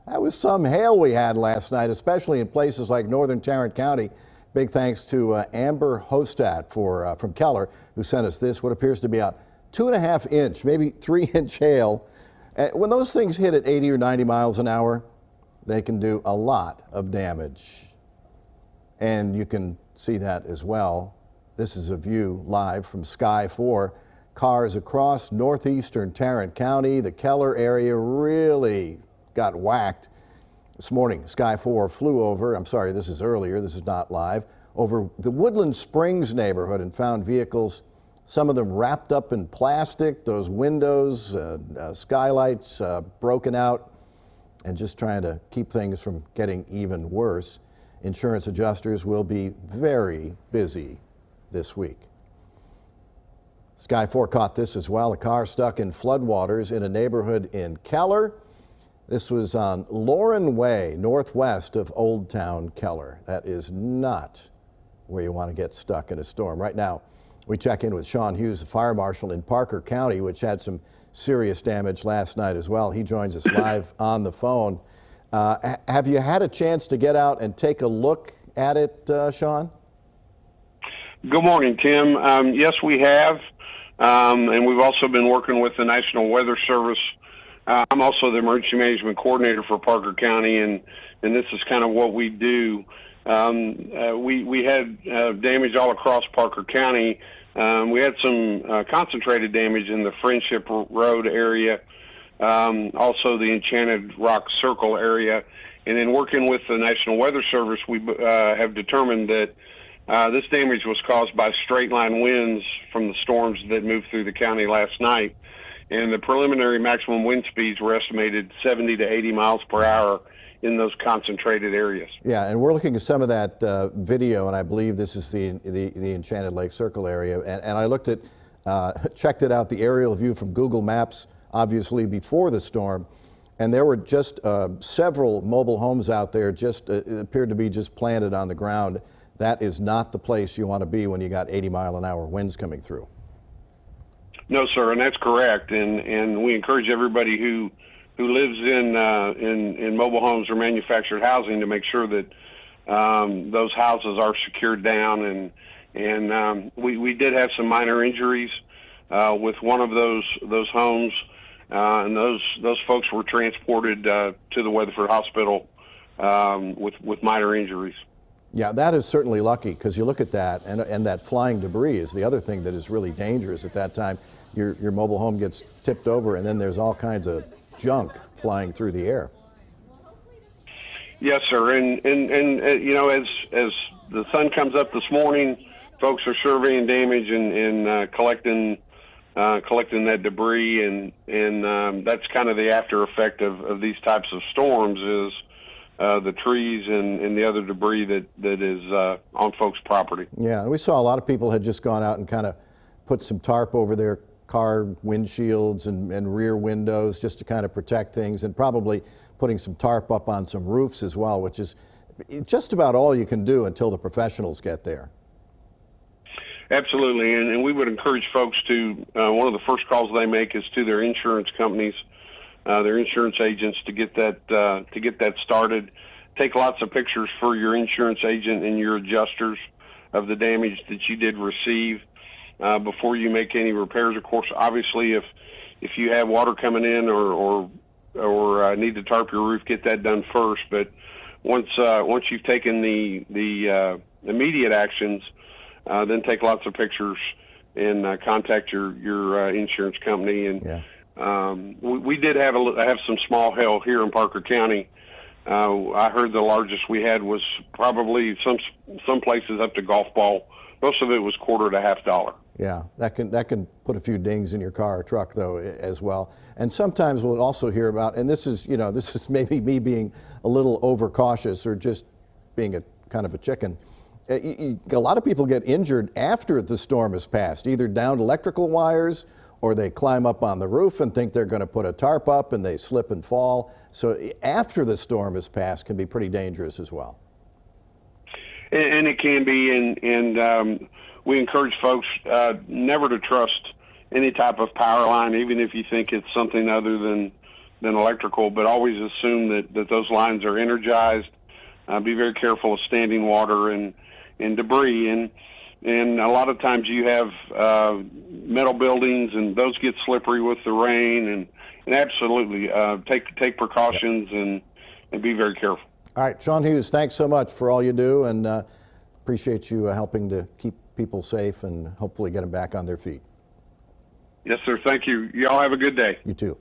That was some hail we had last night, especially in places like northern Tarrant County. Big thanks to Amber Hostat from Keller, who sent us this, what appears to be a 2.5 inch, maybe 3 inch hail. When those things hit at 80 or 90 miles an hour, they can do a lot of damage. And you can see that as well. This is a view live from Sky 4. Cars across northeastern Tarrant County. The Keller area really got whacked. This morning, Sky 4 flew over, I'm sorry, this is earlier, this is not live, over the Woodland Springs neighborhood and found vehicles, some of them wrapped up in plastic, those windows, skylights broken out, and just trying to keep things from getting even worse. Insurance adjusters will be very busy this week. Sky 4 caught this as well, a car stuck in floodwaters in a neighborhood in Keller. This was on Lauren Way, northwest of Old Town Keller. That is not where you want to get stuck in a storm. Right now, we check in with Sean Hughes, the fire marshal in Parker County, which had some serious damage last night as well. He joins us live on the phone. Have you had a chance to get out and take a look at it, Sean? Good morning, Tim. Yes, we have. And we've also been working with the National Weather Service. I'm also the emergency management coordinator for Parker County, and this is kind of what we do. We had damage all across Parker County. We had some concentrated damage in the Friendship Road area, also the Enchanted Rock Circle area. And in working with the National Weather Service, we have determined that this damage was caused by straight line winds from the storms that moved through the county last night. And the preliminary maximum wind speeds were estimated 70 to 80 miles per hour in those concentrated areas. Yeah, and we're looking at some of that video, and I believe this is the Enchanted Lake Circle area. And I looked at, checked it out, the aerial view from Google Maps, obviously before the storm, and there were just several mobile homes out there, just appeared to be just planted on the ground. That is not the place you want to be when you got 80-mile-an-hour winds coming through. No, sir, and that's correct. And we encourage everybody who lives in mobile homes or manufactured housing to make sure that those houses are secured down. And we did have some minor injuries with one of those homes, and those folks were transported to the Weatherford Hospital with minor injuries. Yeah, that is certainly lucky, because you look at that, and that flying debris is the other thing that is really dangerous at that time. Your mobile home gets tipped over, and then there's all kinds of junk flying through the air. Yes, sir. And you know, as the sun comes up this morning, folks are surveying damage and collecting that debris, and that's kind of the after effect of these types of storms is the trees and the other debris that is on folks' property. Yeah, we saw a lot of people had just gone out and kind of put some tarp over their car windshields and rear windows just to kind of protect things, and probably putting some tarp up on some roofs as well, which is just about all you can do until the professionals get there. Absolutely, and we would encourage folks to, one of the first calls they make is to their insurance companies, their insurance agents, to get that started. Take lots of pictures for your insurance agent and your adjusters of the damage that you did receive before you make any repairs. Of course, obviously, if you have water coming in or need to tarp your roof, get that done first. But once you've taken the immediate actions, then take lots of pictures and contact your insurance company. And yeah. We did have some small hail here in Parker County. I heard the largest we had was probably some places up to golf ball. Most of it was $quarter to $half. Yeah, that can put a few dings in your car or truck though as well. And sometimes we'll also hear about, and this is maybe me being a little overcautious or just being a kind of a chicken. A lot of people get injured after the storm has passed, either down electrical wires or they climb up on the roof and think they're going to put a tarp up and they slip and fall. So after the storm has passed can be pretty dangerous as well. And it can be, and we encourage folks never to trust any type of power line, even if you think it's something other than than electrical, but always assume that those lines are energized. Be very careful of standing water and debris. And a lot of times you have metal buildings, and those get slippery with the rain. And absolutely take precautions and be very careful. All right, Sean Hughes, thanks so much for all you do, and appreciate you helping to keep people safe and hopefully get them back on their feet. Yes, sir. Thank you. Y'all have a good day. You too.